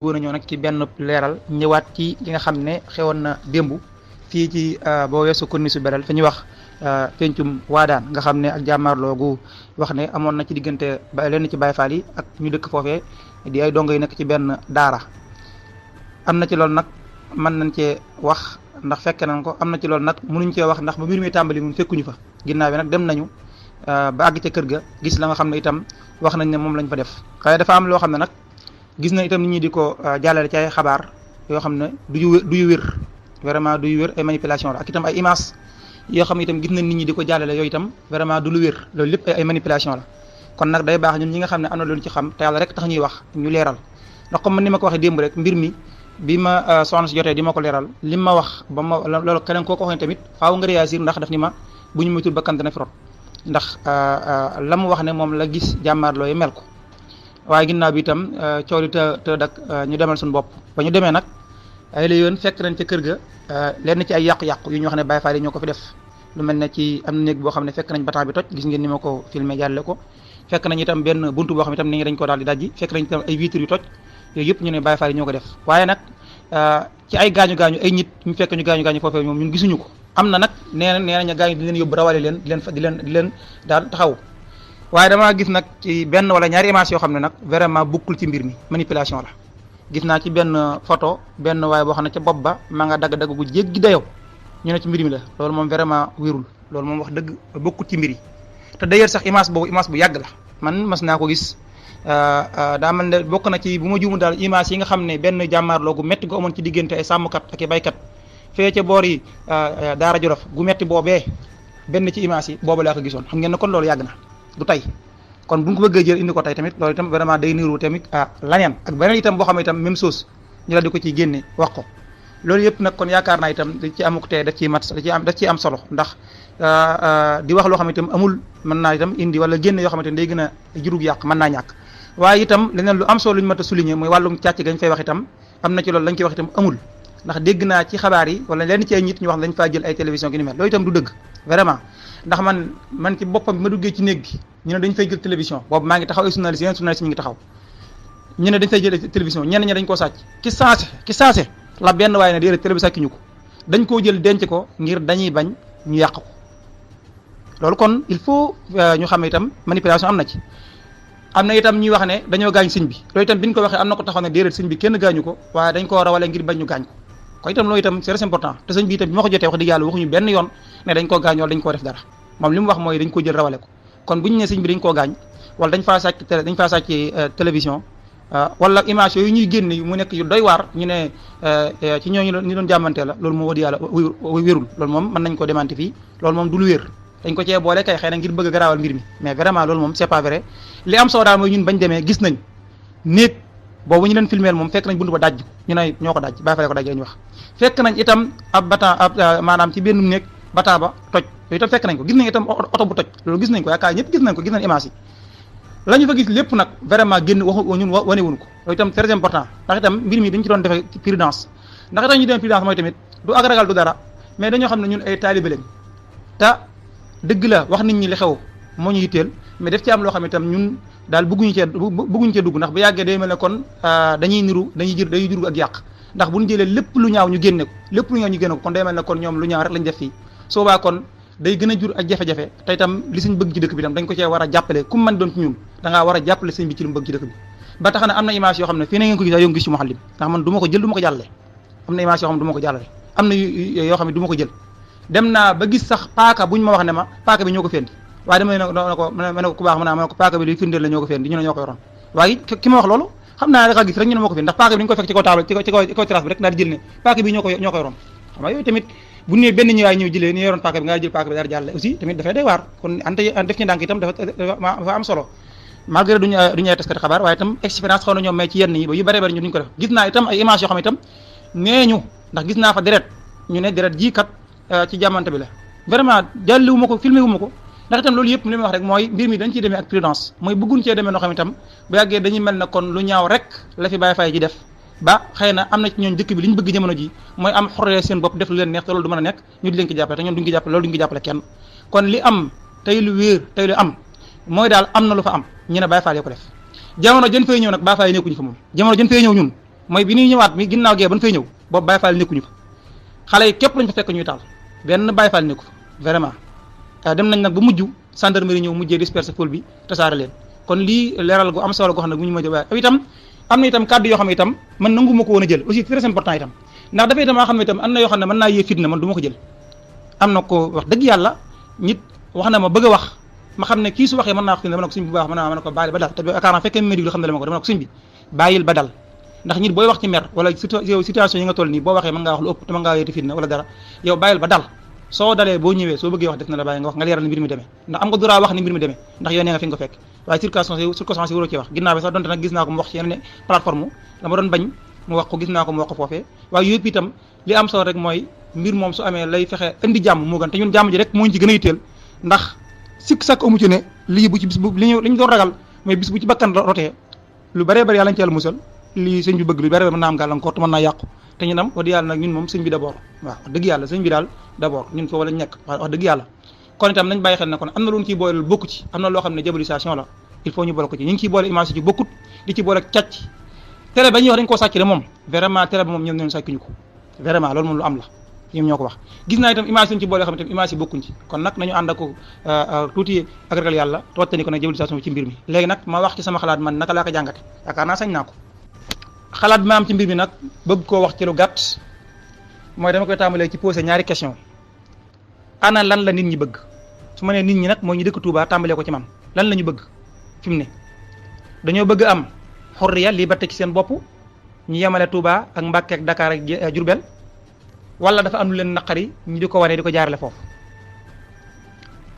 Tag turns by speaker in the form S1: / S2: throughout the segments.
S1: bëggoon a ñëw nag ci benn leeral ñëwaat ci li nga xam ne xewoon na démb fii ci boo weesu korni su beral fi ñuy wax pencum waadaan nga xam ne ak jàmmaarloo gu wax ne amoon na ci diggante lenn ci Baay Faal yi ak ñu dëkk foofee di ay dongo yi nekk ci benn daara am na ci loolu nag mën nañ cee wax ndax fekke nañ ko am na ci loolu nag mënuñ cee wax ndax ba mbir mi tàmbali moom fekkuñu fa ginnaaw bi nag dem nañu ba àgg ca kër ga gis la nga xam ne itam wax nañ ne moom lañ fa def waaye dafa am loo xam ne nag gis na itam nit ñi di ko jàllale ci ay xabaar yoo xam ne du yu wér vraiment du yu wér ay manipulation la ak itam ay image yoo xam ne itam gis nañ nit ñi di ko jàllale yooyu itam vraiment du lu wér loolu lépp ay manipulation la kon nag day baax ñun ñi nga xam ne am na loolu ci xam te yàlla rek tax ñuy wax ñu leeral ndax comme ni ma ko waxee démb rek mbir mi bi ma soxna si jotee di ma ko leeral li ma wax ba ma loolu keneen koo ko waxee tamit faaw nga réagir ndax daf ni ma bu ñu moytul bakkan dana fi rot ndax la mu wax ne moom la gis jàmmaarloo yi mel ko waaye ginnaaw bi itam coow li te dak ñu demal suñu bopp ba ñu demee nag ay la yoon fekk nañ ca kër ga lenn ci ay yàqu-yàqu yu ñu wax ne Baay Faal yi ñoo ko fi def lu mel ne ci am na néeg boo xam ne fekk nañ bataa bi toj gis ngeen ni ma ko filmé jàlle ko fekk nañ itam benn buntu boo xam ne itam ni ngi dañ ko daal di dajji fekk nañ itam ay vitres yu toj yooyu yëpp ñu ne Baay Faal yi ñoo ko def waaye nag ci ay gaañu-gaañu ay nit ñu fekk ñu gaañu-gaañu foofee moom ñun gisuñu ko am na nag nee nañ gaañu di leen yóbbu rawale leen di leen daal taxaw waaye damaa gis nag ci benn wala ñaari image yoo xam ne nag vraiment bokkul ci mbir mi manipulation la gis naa ci benn photo benn waaye boo xam ne ca bopp ba maa nga dagg-dagg gu jéggi dayoo ñu ne ci mbir mi la loolu moom vraiment wérul loolu moom wax dëgg bokkul ci mbir yi te d'ailleurs sax image boobu image bu yàgg la man mas naa ko gis daa mel ne bokk na ci bu ma juumu daal image yi nga xam ne benn jàmmaarloo gu metti gu amoon ci diggante ay sàmmkat ak i baykat fee ca boor yi Daara Jolof gu metti boobee benn ci image yi boobu laa ko gisoon xam ngeen ne kon loolu yàgg na du tey kon bu ñu ko bëggee jël indi ko tey tamit loolu itam vraiment day niru tamit laneen ak beneen itam boo xam ne itam même chose ñu la di ko ciy génne wax ko loolu yëpp nag kon yaakaar naa itam da ci amuk tee daf ciy am solo ndax di wax loo xam ne itam amul mën naa itam indi wala génne yoo xamante ne day gën a jurug yàq mën naa ñàkk waaye itam leneen lu am solo lu ñu mat a souligner mooy wàllum càcc gañ fay wax itam am na ci loolu lañ koy wax itam amul ndax dégg naa ci xabaar yi wala lenn ci ay nit ñu wax lañ faa jël ay télévision gi ni mel loolu itam du dëgg vraiment ndax man ci boppam bi ma duggee ci néeg bi ñu ne dañ fay jël télévision boobu maa ngi taxaw ay journaliste yeneen journaliste ñu ngi taxaw ñu ne dañ fay jël télévision ñenn ñi dañ koo sàcc ki saase la benn waaye ne déedéet télé bi sàcc ñu ko dañ koo jël denc ko ngir dañuy bañ ñu yàq ko loolu kon il faut ñu xam itam manipulation am na ci am na itam ñuy wax ne dañoo gaañ sëñ bi loolu itam bi ñu ko waxee am na ko taxaw ne déedéet sëñ bi kenn gaañu ko waaye dañ koo rawale ngir bañ ñu gaañ ko kon itam loolu itam c'est très important te sëñ bi itam bi ma ko jotee wax dëgg yàlla waxuñu benn yoon ne dañ koo gaañ wala dañ koo def dara moom li mu wax mooy dañ ko jël rawale ko kon bu ñu ne sëñ bi dañ koo gaañ wala dañ faa sàcc télévision wala image yooyu ñuy génne mu nekk yu doy waar ñu ne ci ñooñu ñu doon jàmmante la loolu moom wax dëgg yàlla wérul loolu moom mën nañ ko démentir fii loolu moom du lu wér dañ ko cee boole kay xëy na ngir bëgg a garaawal mbir mi mais vraiment loolu moom c'est pas vrai li am solo daal mooy ñun bañ demee gis nañ néeg boobu ñu leen filmeel moom fekk nañ buntu ba dajj ñu ne ñoo ko dajj Baay Faal ko dajj lañu wax fekk nañ itam ab maanaam ci benn néeg bataa ba toj yooyu itam fekk nañ ko gis nañ itam oto bu toj loolu gis nañ ko yaakaar ñëpp gis nañ ko gis nañ image yi la ñu fa gis lépp nag vraiment génn waxu ñun wanewuñu ko loolu itam très important ndax itam mbir mi dañ ci doon defee prudence ndax itam ñu dem prudence mooy tamit du ak ragal du dara mais dañoo xam ne ñun ay taalibe lañ te dëgg la wax nit ñi li xew moo ñu yitteel mais def ci am loo xam ne itam ñun daal bëgguñu cee dugg ndax bu yàggee day mel ne kon dañuy jur ak yàq ndax bu ñu jëlee lépp lu ñaaw ñu génne ko lépp lu ñaaw ñu génne ko kon day mel ne kon ñoom lu ñaaw rek lañ def fii soobaa kon day gën a jur ak jafe-jafe te itam li suñ bëgg ci dëkk bi itam dañ ko cee war a jàppale ku man doon ci ñun da ngaa war a jàppale sëñ bi ci lu mu bëgg ci dëkk bi ba tax na am na image yoo xam ne fii na ngeen ko gis yoo ngi gis ci Mouhalim ndax man du ma ko jël du ma ko jàllale am na image yoo xam ne du ma ko jàllale am na yoo xam ne du ma ko jël dem naa ba gis sax paaka buñ ma wax ne ma paaka bi ñoo ko fendi waaye dama ne ko ku baax ma ne ko paaka bi li firndeel la ñoo ko fendi ñu ne ñoo ko yoroon waaye ki ma wax loolu xam naa dafa gis rek ñu ne moo ko fendi ndax paaka bi dañu ko fekk ci kaw table ci kaw terrasse bi rek daal di jël ne paaka bi ñoo ko yoroon xam nga yooyu tamit bu ñu nee benn ñëwaay ñëw jëlee ni yoroon paaka bi nga jël paaka bi daal di jàlle aussi tamit dafay day waar kon def ci ndànk itam dafa am solo malgré duñu ay taskati xabaar waaye itam expérience xaw na ñoom may ci yenn yi ba yu bëree bëri ñu duñ ko def gis naa itam ay image yoo xam ne itam nee ñu ndax gis naa fa deret ñu ne deret ji kat ci jàmmante bi la vraiment jàlliwu ma ko filmé wu ma ko ndax itam loolu yëpp li may wax rek mooy mbir mi dañ ciy demee ak prudence mooy bëgguñ cee demee noo xam itam bu yàggee dañuy mel ne kon lu ñaaw rek la fi Baay Faal ji def ba xëy na am na ci ñooñ dëkk bi li ñu bëgg jamono ji mooy am xoree seen bopp def lu leen neex te loolu du mën a nekk ñu di leen ko jàppale te ñoom duñ ko jàppale loolu duñ ko jàppale kenn kon li am tey lu wéer tey lu am mooy daal am na lu fa am ñu ne Baay Faal yi ko def jamono jën fay ñëw nag Baay Faal yi nekkuñu fa moom jamono jën fay ñëw ñun mooy bi ñuy ñëwaat mi ginnaaw gee ba ñu fay ñëw boobu Baye Fall nekkuñu fa xale yi képp lañ fa fekk ñuy taal benn Baye Fall nekku fa vraiment dem nañ nag ba mujj gendarmerie ñëw mujjee disperser foule bi tasaare leen kon lii leeral gu am solo goo xam ne bu ñu ma jël itam am na itam kàddu yoo xam ne itam man nangu ma ko woon a jël aussi très important itam ndax dafay itam maa xam ne itam am na yoo xam ne mën naa yee fitna man du ma ko jël am na ko wax dëgg yàlla nit wax na ma bëgg a wax ma xam ne kii su waxee mën naa wax fi dama ne ko suñ bu baax mën naa ko bàyyil ba dal te akaarna fekkee ma déglu xam ne dama ko dama ne ko suñ bi bàyyil ba dal ndax nit booy wax ci mer wala yow situation yi nga toll nii boo waxee mën ngaa wax lu ëpp te mën ngaa yeeti fitna wala dara yow bàyyil ba dal soo dalee boo ñëwee soo bëggee wax def na la bàyyi nga wax nga leeral ni mbir mi demee ndax am nga droit wax ni mbir mi demee ndax yow nee nga fi nga ko fekk waaye circonstance yi waroo ci wax ginnaaw bi sax donte nag gis naa ko mu wax ci yeneen plateforme la ma doon bañ mu wax ko gis naa ko mu wax ko foofee waaye yëpp itam li am solo rek mooy mbir moom su amee lay fexe indi jàmm moo gën te ñun jàmm ji rek moo ñu ci gën a yitteel ndax sikk sàkk amu ci ne lii bu ci bis bu li ñu doon ragal mooy bis bu ci bakkan rotee lu bëree bëri yàlla ñu ci yàlla musal lii sëñ bi bëgg lu bëree mën naa am gàllankoor te mën naa yàqu te ñun am wax dëgg yàlla nag ñun moom sëñ bi d'abord waaw wax dëgg yàlla sëñ bi daal d'abord ñun foofu lañ nekk wax dëgg yàlla kon itam nañ bàyyi xel ne kon am na lu ñu ciy boole bokku ci am na loo xam ne diabolisation la il faut ñu boole ko ci ñu ngi ciy boole image ci bokkut di ci boole càcc télé ba ñuy wax dañ koo sàcc de moom vraiment télé ba moom ñoom ñoom sàccuñu ko vraiment loolu moom lu am la ñoom ñoo ko wax gis naa itam image lañ ci boole yoo xam ne itam image yi bokkuñ ci kon nag nañu ànd ak tuuti ak ragal yàlla te wattani ko nag diabolisation bi ci mbir mi léegi nag ma wax ci sama xalaat man naka laa ko jàngate yaakaar naa sañ naa ko xalaat bi ma am ci mbir mi nag bëgg koo wax ci lu gàtt mooy dama koy tàmbalee ci posé ñaari question ana lan la nit ñi bëgg su ma nee nit ñi nag mooy ñu dëkk Touba tàmbalee ko ci man lan la ñu bëgg fi mu ne dañoo bëgg am xorriya liberté ci seen bopp ñu yemale Touba ak Mbàkke ak Dakar ak Diourbel wala dafa am lu leen naqari ñu di ko wane di ko jaarale foofu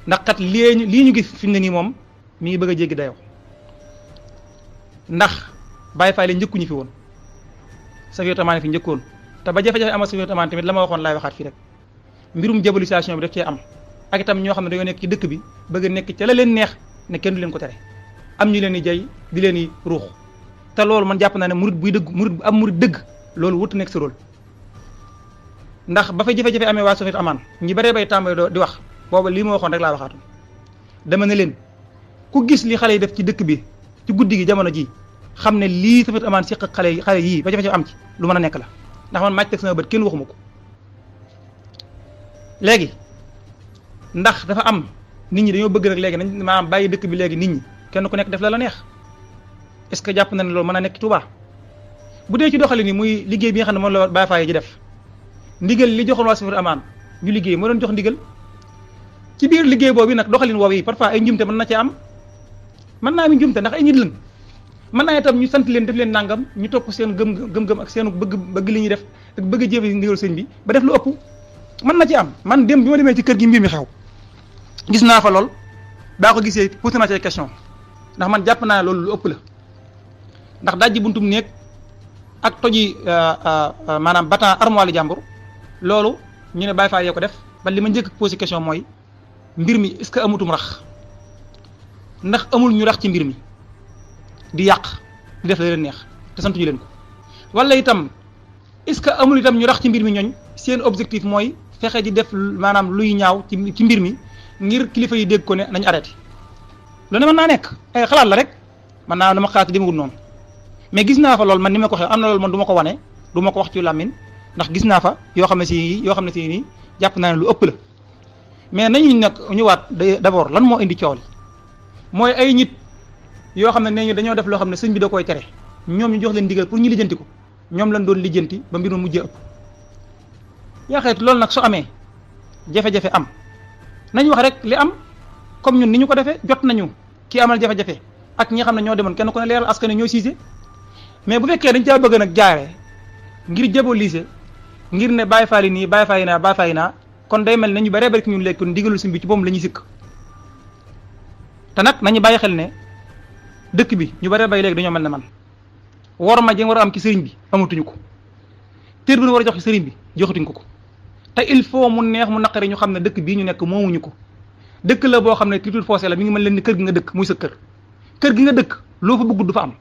S1: ndax kat lii ñu gis fi mu ne nii moom mi ngi bëgg a jéggi dayoo ndax Baye Fall njëkkuñu fi woon Safiatou Amane fi njëkkoon te ba jafe-jafe ama Safiatou Amane tamit la ma waxoon laay waxaat fii rek mbirum diabolisation bi daf cee am ak itam ñoo xam ne dañoo nekk ci dëkk bi bëgg a nekk ca la leen neex ne kenn du leen ko tere am ñu leen di jay di leen di ruux te loolu man jàpp naa ne murid buy dëgg murid bu am murid dëgg loolu wut nekk sa rôle ndax ba fa jafe-jafe amee waa Safiatou Amane ñi bëree bay tàmbali di wax booba lii ma waxoon rek laa waxaatu dama ne leen ku gis li xale yi def ci dëkk bi ci guddi gi jamono ji xam ne lii Safiatou Amane siq ak xale yii ba jafe-jafe am ci lu mën a nekk la ndax man màcc teg sama bët kenn waxuma ko léegi ndax dafa am nit ñi dañoo bëgg nag léegi nañ maanaam bàyyi dëkk bi léegi nit ñi kenn ku nekk def la neex est-ce que jàpp na ne loolu mën a nekk Touba bu dee ci doxali ni muy liggéey bi nga xam ne moom la Baye Fall ji def ndigal li joxoon waa Safiatou Amane ñu liggéey moo doon jox ndigal ci biir liggéey boobu nag doxalin woowu yi parfois ay njumte mën na cee am mën naa am njumte ndax ay nit lañ mën naa itam ñu sant leen def leen nangam ñu topp seen gëm-gëm ak seen bëgg li ñuy def ak bëgg a jéem ndigal sëñ bi ba def lu ëpp mën na ci am man dem bi ma demee ci kër gi mbir mi xew gis naa fa lool baa ko gisee posé naa ci ay question ndax man jàpp naa loolu lu ëpp la ndax dajji buntum néeg ak toji maanaam batan armoire jàmbur loolu ñu ne Baye Fall yee ko def ba li ma njëkk posé question mooy mbir mi est-ce que amutum rax ndax amul ñu rax ci mbir mi di yàq di def la leen neex te santuñu leen ko wala itam est-ce que amul itam ñu rax ci mbir mi ñooñ seen objectif mooy fexe di def maanaam luy ñaaw ci mbir mi ngir kilifa yi dégg ko ne nañ arrêté loolu mën naa nekk ay xalaat la rek man naa dama xalaat demagul noonu mais gis naa fa loolu man ni ma ko waxee am na loolu man du ma ko wane du ma ko wax ci làmmiñ ndax gis naa fa yoo xam ne si nii jàpp naa ne lu ëpp la mais nañu nag ñëwaat d'abord lan moo indi coow li mooy ay nit yoo xam ne nee ñu dañoo def loo xam ne sëñ bi da koy tere ñoom ñu jox leen digal pour ñu lijjanti ko ñoom lañ doon lijjanti ba mbir ma mujjee ëpp yaa xeet loolu nag su amee jafe-jafe am nañ wax rek li am comme ñun ni ñu ko defee jot nañu kii amal jafe-jafe ak ñi nga xam ne ñoo demoon kenn ku ne leeral askan wi ñoo siise mais bu fekkee dañ caa bëgg nag jaaree ngir diaboliser ngir ne Baye Fall yi nii Baye Fall yi naa Baye Fall yi naa kon day mel ne ñu bëree bëri ñun léegi kon ndigalul sëñ bi ci boppam la ñuy sikk te nag nañu bàyyi xel ne dëkk bi ñu bëree bëri léegi dañoo mel ne man war ma jëm war a am ci sëriñ bi amatuñu ko téer bi ñu war a jox ci sëriñ bi joxatuñ ko te il faut mu neex mu naqari ñu xam ne dëkk bii ñu nekk moomuñu ko dëkk la boo xam ne titre foncier la mi ngi mel leen ni kër gi nga dëkk muy sa kër gi nga dëkk loo fa bëgg du fa am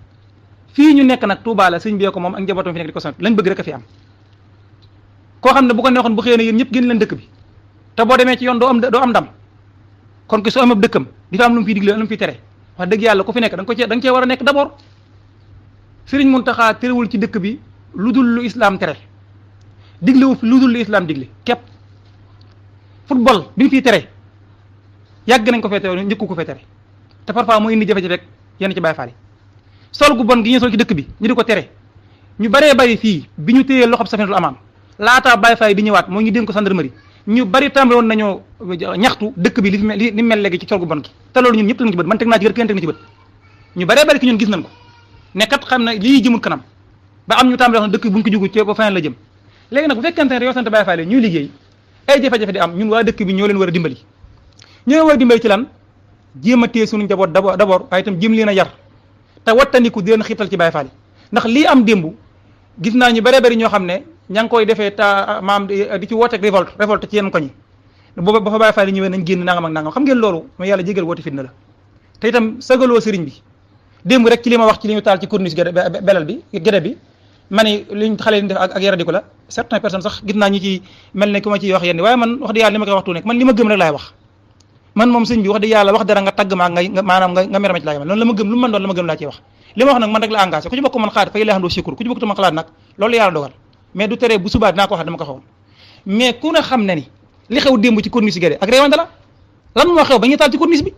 S1: fii ñu nekk nag Touba la sëñ bi ko moom ak njabootam fi nekk di ko sant lañ bëgg rek a fi am koo xam ne bu ko neexoon bu xëyee ne yéen ñëpp génn leen dëkk bi te boo demee ci yoon doo am ndam kon ki soo amee dëkkam di fa am lu mu fiy digle lu mu fiy tere wax dëgg yàlla ku fi nekk da nga cee war a nekk d'abord Sëriñ Mountakha terewul ci dëkk bi lu dul lu islam tere diglewu fi lu dul lu islam digle képp football bi ñu fiy tere yàgg nañ ko fee tere njëkku ko fee tere te parfois mu indi jafe-jafe rek yenn ci Baay Faal yi sol gu bon gi ñu sol ci dëkk bi ñu di ko tere ñu baree bari fii bi ñu téyee loxob Safinatul Amaan laataa Baay Faal yi di ñëwaat moo ñu dénk ko gendarmerie ñu bari tàmbali woon nañoo ñaxtu dëkk bi li mel léegi ci sol gu bon gi te loolu ñun ñëpp teg nañ ci bët man teg naa ci bët kenn teg na ci bët ñu baree bari ki ñun gis nañ ko ne kat xam na lii jëmul kanam ba am ñu tàmbali wax ne dëkk buñ ko jugu ci ba feneen la jëm léegi nag bu fekkente ne yow sant Baay Faal ñuy liggéey ay jafe-jafe di am ñun waa dëkk bi ñoo leen war a dimbali ñoo war a dimbali ci lan jéem a téye suñu njaboot d'abord waaye itam jéem leen a yar te wattandiku di leen xiital ci Baay Faal ndax lii am démb gis naa ñu bëree bëri ñoo xam ne ña ngi koy defee ta maam di ci wooteeg révolte ci yenn koñi booba ba fa Baay Faal ñëwee nañ génn nangam ak nangam xam ngeen loolu mais yàlla jégal woote fitna la te itam sagaloo sëriñ bi démb rek ci li ma wax ci li ñu taal ci corniche belal bi gédé bi ma ne liñ xale yi def ak yaradiku la certaines personnes sax gis naa ñi ci mel ne ku ma ciy wax yenn waaye man wax dëgg yàlla li ma koy waxtu nekk man li ma gëm rek laay wax man moom sëñ bi wax dëgg yàlla wax dara nga tagg ma nga maanaam nga merama ci laa noonu la ma gëm lu mu mën doon la ma gëm laa ciy wax li ma wax nag man rek la engagé ku ci bokk man xalaat fay laa xam doo sukkur ku ci bokk man xalaat nag loolu yàlla dogal mais du tere bu subaa dinaa ko wax dama ko xawoon mais ku ne xam ne ni li xew démb ci corniche gédé ak réewante la lan moo xew ba ñuy taal ci corniche bi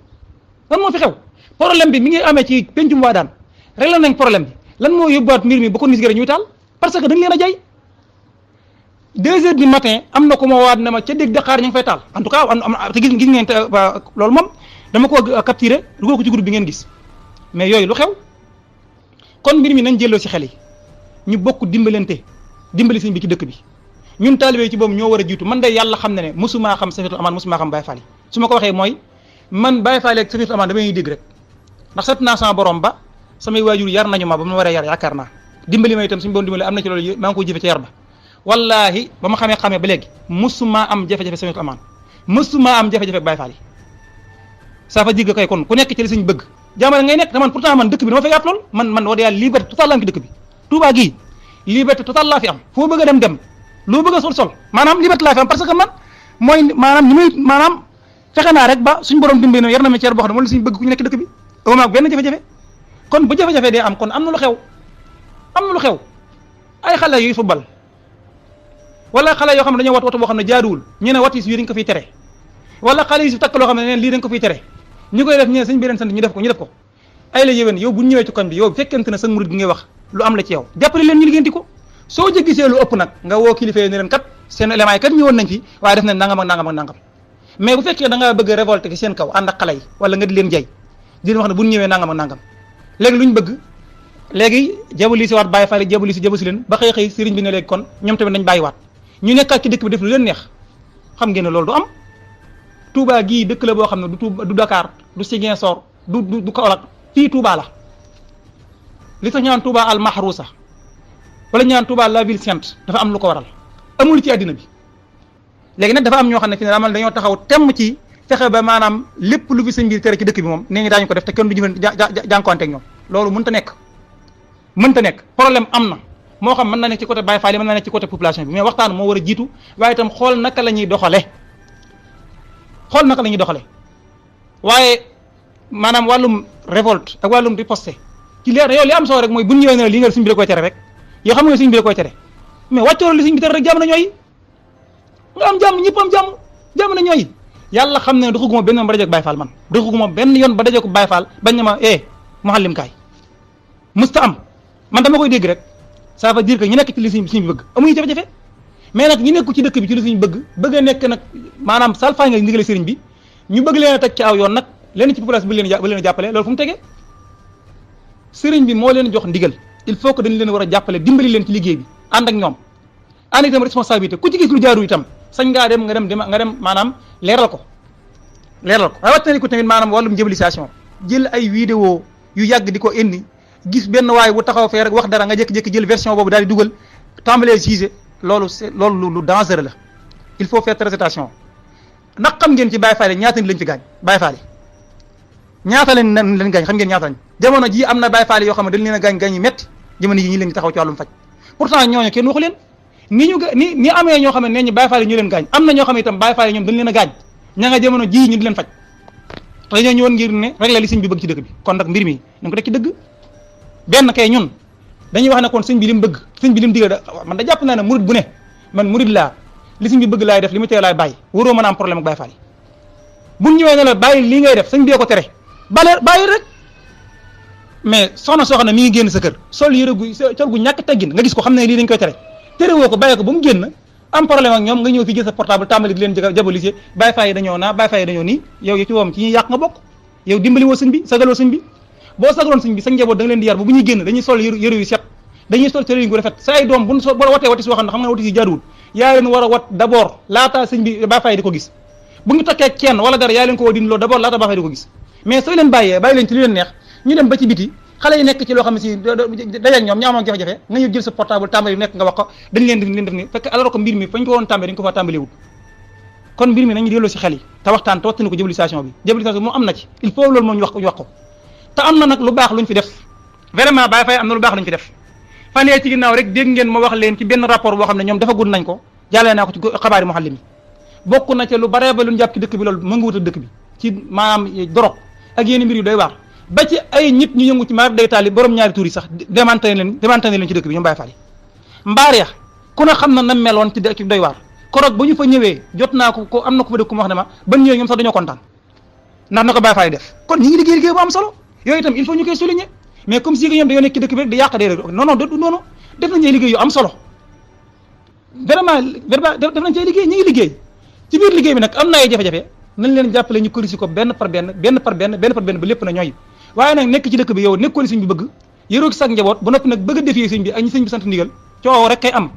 S1: lan moo fi xew problème bi mi ngi amee ci pencum waa daan réglé nañ problème bi lan moo yóbbuwaat mbir mi ba corniche gédé ñuy taal parce que dañ leen a jay 2 heures du matin am na ko ma waat ne ma ca dégg Dakar ñu ngi fay taal en tout cas te gis ngeen loolu moom dama ko capturé dugal ko ci groupe bi ngeen gis mais yooyu lu xew kon mbir mi nañ jëloo ci xel yi ñu bokk dimbalante dimbali sëñ bi ci dëkk bi ñun taalibe ci boobu ñoo war a jiitu man de yàlla xam ne mosumaa xam Safinatul Amaan mosumaa xam Baay Faal yi su ma ko waxee mooy man Baay Faal ak Safinatul Amaan damay dégg rek ndax sant naa sama borom ba samay waajur yar nañu ma ba ma waree yar yaakaar naa dimbali ma itam suñu borom dimbali am na ci loolu maa ngi koy jëfe ci yar ba wallahi ba ma xamee ba léegi mësuma am jafe-jafe Safinatul Amaan mësuma am jafe-jafe Baay Faal yi ça veut dire que kay kon ku nekk ci li suñ bëgg jaamale ngay nekk te man pourtant man dëkk bi dama fay yaat lool man wax dëgg yàlla liberté totale la am ci dëkk bi Touba gii liberté totale laa fi am foo bëgg a dem loo bëgg a sol maanaam liberté laa fi am parce que man mooy maanaam ñi muy maanaam fexe naa rek ba suñ borom dimbali na yar na ma ci yar boo xam ne moom la suñ bëgg ku ñu nekk dëkk bi ama ak benn jafe-jafe kon bu jafe-jafe dee am kon am na lu xew ay xale yuy football wala xale yoo xam ne dañoo wat oto boo xam ne jaaduwul ñu ne watis yi dañ ko fiy tere wala xale yi si takk loo xam ne neen lii dañ ko fiy tere ñu koy def ñu ne sëñ bi leen sant ñu def ko ay la yéwén yow bu ñëwee ci koñ bi yow fekkente ne sa murid gi ngay wax lu am la ci yow jàppale leen ñu liggéenti ko soo jéggisee lu ëpp nag nga woo kilifa yi ne leen kat seen éléments yi kat ñëwoon nañ fi waaye def nañ nangam ak nangam mais bu fekkee da ngaa bëgg a révolter ci seen kaw ànd ak xale yi wala nga di leen jay di leen wax ne bu ñu ñëwee nangam ak nangam léegi lu ñu bëgg léegi jabali si waat Baay Faal jabali si leen ba xëy sëriñ bi ne léegi kon ñoom tamit nañ bàyyiwaat ñu nekkaat ci dëkk bi def lu leen neex xam ngeen ne loolu du am Touba gii dëkk la boo xam ne du Dakar du Ziguinchor du Kaolack fii Touba la li tax ñaan Touba al mahrousa wala ñaan Touba la ville sainte dafa am lu ko waral amul ci àddina bi léegi nag dafa am ñoo xam ne fi ne amal dañoo taxaw temm ci fexe ba maanaam lépp lu fi sëñ bi tere ci dëkk bi moom nee ngi daañu ko def te kenn du jànkonte ak ñoom loolu mënta nekk problème am na moo xam mën na nekk ci côté Baye Fall mën na nekk ci côté population bi mais waxtaan moo war a jiitu waaye itam xool naka la ñuy doxale waaye maanaam wàllum révolte ak wàllum riposte ci leer yow li am solo rek mooy bu ñu ñëwee ne li nga sëñ bi da koy tere rek yoo xam nga sëñ bi da koy tere mais wàccoor li sëñ bi tere rek jàmm na ñooy nga am jàmm ñëpp am jàmm na ñooy yàlla xam ne doxuguma benn yoon ba dajeek Baye Fall man doxuguma benn yoon ba dajeek Baye Fall bañ na ma muallim kaay musta am man dama koy dégg rek ça veut dire que ñu nekk ci li sëñ bi bëgg amuñu jafe-jafe mais nag ñu nekku ci dëkk bi ci li sëñ bëgg a nekk nag maanaam salfaañ nga ndigale sëriñ bi ñu bëgg leen a teg ci aw yoon nag leen ci population bi leen a jàppale loolu fu mu tegee sëriñ bi moo leen jox ndigal il faut que dañ leen war a jàppale dimbali leen ci liggéey bi ànd ak ñoom ànd itam responsabilité ku ci gis lu jaaru itam sañ ngaa dem nga dem maanaam leeral ko waaye wattani ko tamit maanaam wàllum jëbalisation jël ay vidéo yu yàgg di ko indi gis benn waay bu taxaw fee rek wax dara nga jékki-jékki jël version boobu daal di dugal tàmbalee gisé loolu lu dangereux la il faut faire très attention ndax xam ngeen ci Baye Fall ñaata nit lañ fi gaañ Baye Fall ñaata leen gaañ xam ngeen ñaata lañ jamono ji am na Baye Fall yoo xam ne dañ leen a gaañ yu métti jamono ji ñi leen di taxaw ci wàllum faj pourtant ñooñu kenn waxu leen ni amee ñoo xam ne nee ñu Baye Fall ñu leen gaañ am na ñoo xam ne itam Baye Fall ñoom dañ leen a gaañ ña nga jamono ji ñu di leen faj te dañoo ñëwoon ngir ne rek la li sëñ bi bëgg ci dëkk bi kon nag mbir mi nañ ko teg ci dëgg benn kay ñun dañuy wax ne kon sëñ bi li mu bëgg sëñ bi li mu digal man da jàpp naa ne murid bu ne man murid laa li sëñ bi bëgg laay def li mu tere laay bàyyi waroo mën a am problème ak Baye Fall yi buñ ñëwee ne la bàyyi lii ngay def sëñ bi ko tere bàyyi rek mais soxna soo xam ne mi ngi génn sa kër sol yëre gu col gu ñàkk teggin nga gis ko xam ne lii dañ koy tere woo ko bàyyi ko ba mu génn am problème ak ñoom nga ñëw fi jël sa portable tàmbali di leen jabalise Baye Fall yi dañoo Baye Fall yi dañoo nii yow ci woom ci ñuy yàq nga bokk yow dimbali woo sëñ bi sagaloo sëñ bi boo sagaloon sëñ bi sa njaboot da nga leen di yar ba bu ñuy génn dañuy sol yëre yu set dañuy sol cëriñ gu rafet sa ay doom bu watee watis woo xam ne xam nga watis yi jaaduwul yaa leen war a wat d'abord laata sëñ bi Baye Fall yi di ko gis bu ñu takkee kenn wala dara yaa leen ko woo din loolu d'abord laata Baye Fall yi di ko gis mais sooy leen bàyyi leen ci li leen neex ñu dem ba ci biti xale yi nekk ci loo xam ne si dajeeg ñoom ñu amoon jafe-jafe nga ñëw jël sa portable tàmbali nekk nga wax ko dañ leen def ni fekk alors que mbir mi fañ ko woon tàmbali dañ ko fa tàmbali wut kon mbir mi nañu delloo si xel yi te waxtaan te waxtaanee ko diabolisation bi moom am na ci il faut loolu moom ñu wax ko te am na nag lu baax luñ fi def vraiment Baye Fall am na lu baax luñ fi def fan yee ci ginnaaw rek dégg ngeen ma wax leen ci benn rapport boo xam ne ñoom defagul nañ ko jàllee naa ko ci xabaari Mouhalim bokk na ca lu bare ba lu ñu jàpp ci dëkk bi loolu mënga wut a dëkk bi ci maanaam dorog ak yéen mbir yu doy waar ba ci ay nit ñu yëngu ci maar day taali borom ñaari tuur yi sax démanté leen ci dëkk bi ñoom Baye Fall yi mbaar ya ku ne xam na meloon ci doy waar korog ba ñu fa ñëwee jot naa ko am na ko fa dëkk ku ma wax ne ma ban ñëwee ñoom sax dañoo kontaan ndax na ko Baye Fall yi def kon ñi ngi liggéey bu am solo yooyu itam il faut ñu koy souligner mais comme si que ñoom dañoo nekk ci dëkk bi rek di yàq dee rek non def nañ ay liggéey yu am solo vraiment def nañ ci ay liggéey ñi ngi liggéey ci biir liggéey bi nag am na ay jafe-jafe nañ leen jàppale ñu corriger ko benn par benn ba lépp na ñooy waaye nag nekk ci dëkk bi yow nekkoon sëñ bi bëgg yëroo ci sax njaboot ba noppi nag bëgg a defee sëñ bi ak ñi sëñ bi sant ndigal coow rek kay am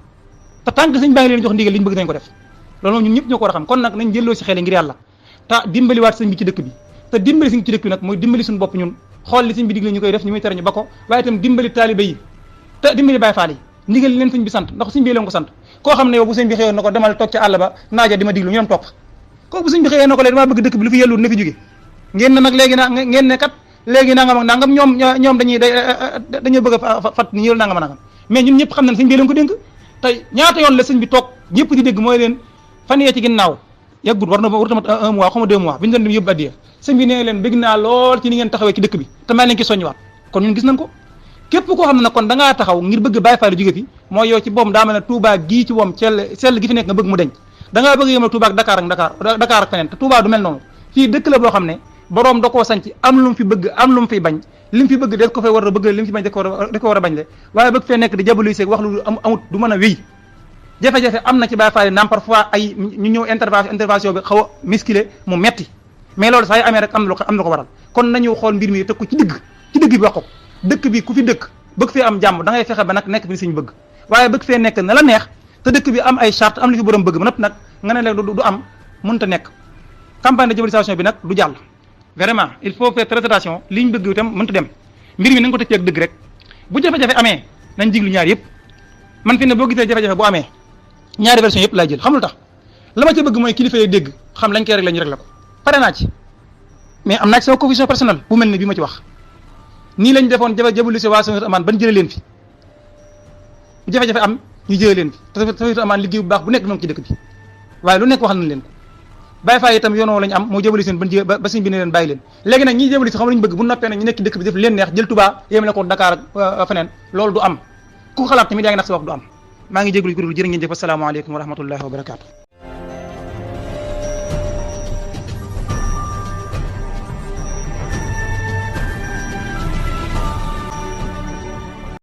S1: te tànk sëñ baa ngi leen jox ndigal li ñu bëgg nañ ko def loolu moom ñun ñëpp ñoo ko war a xam kon nag nañ jëlloo si xel ngir yàlla te dimbaliwaat sëñ bi ci dëkk bi te dimbali sëñ bi ci dëkk bi nag mooy dimbali suñu bopp ñun xool li sëñ bi digle ñu koy def ñu muy tere ñu ba ko waaye itam dimbali taalibe yi te dimbali Baye Fall yi ndigal leen sëñ bi sant ndax sëñ bi leen ko sant koo xam ne yow bu sëñ bi xëyoon na ko demal toog ca àll ba naaja di ma diglu ñu dem topp kooku bu sëñ bi xëyoon na ko léegi damaa bëgg dëkk bi lu fi yellu na fi jóge ngeen ne nag léegi ngeen ne kat léegi nangam ak nangam ñoom dañuy bëgg a fat ni ñëw nangam nangam mais ñun ñëpp xam nañ sëñ bi leen ko dénk tey ñaata yoon la sëñ bi toog ñëpp di dégg mooy leen fan yee ci ginnaaw yàggut war na tamat 1 mois xaw ma 2 mois bi ñu doon dem yóbbu addiya sëñ bi nee leen bëgg naa lool ci ni ngeen taxawee ci dëkk bi te maa leen ki soññiwaat kon ñun gis nañ ko képp koo xam ne nag kon da ngaa taxaw ngir bëgg Baye Fall jóge fi mooy yow ci boom daa mel ne Touba gii ci boom sell gi fi nekk nga bëgg mu deñ da ngaa bëgg yemal Touba ak Dakar ak feneen te Touba du mel noonu fii dëkk la boo xam ne boroom da koo sanc am lu mu fi bëgg am lu mu fi bañ li mu fi bëgg da ko fay war a bëgg li mu fi bañ da ko war a bañ le waaye bëgg fee nekk di jabaluy wax lu amut du mën a wéy jafe-jafe am na ci Baye Fall naam parfois ay ñu ñëw intervention bi xaw a misculé mu metti mais loolu saa yu amee rek am na ko waral kon nañu xool mbir mi teg ko ci digg bi wax ko dëkk bi ku fi dëkk bëgg fee am jàmm da ngay fexe ba nag nekk fi suñu bëgg waaye bëgg fee nekk na la neex te dëkk bi am ay charte am li fi borom bëgg ba nag nga ne la du am mënut a nekk campagne de diabolisation bi nag du jàll vraiment il faut faire très attention li ñu bëgg itam mënut a dem mbir mi nañ ko teg ci ak dëgg rek bu jafe-jafe amee nañ diglu ñaar yëpp man fi ne boo gisee jafe-jafe bu amee ñaari version yëpp laay jël xam lu tax la ma ca bëgg mooy kilifa yi dégg xam lañ koy rek la ñu rek la ko pare naa ci mais am naa ci sama conviction personnelle bu mel ne bi ma ci wax nii lañ defoon jabalise waa Safiatou Amane ban jëlee leen fi bu jafe-jafe am ñu jëlee leen fi te Safiatou Amane liggéey bu baax bu nekk moom ci dëkk bi waaye lu nekk waxal nañ leen ko Baye Fall itam yoonoo lañ am moo jabalise ban ba suñ bi ne leen bàyyi leen léegi nag ñi jabalise xam lañu bëgg bu noppee nag ñu nekk ci dëkk bi def leen neex jël Touba yéem la ko Dakar ak feneen loolu du am ku xalaat tamit yaa ngi nax sa wax du am maa ngi jégalu jërë ngeen jëf asalaamaaleykum wa rahmatullahi wa barakaatu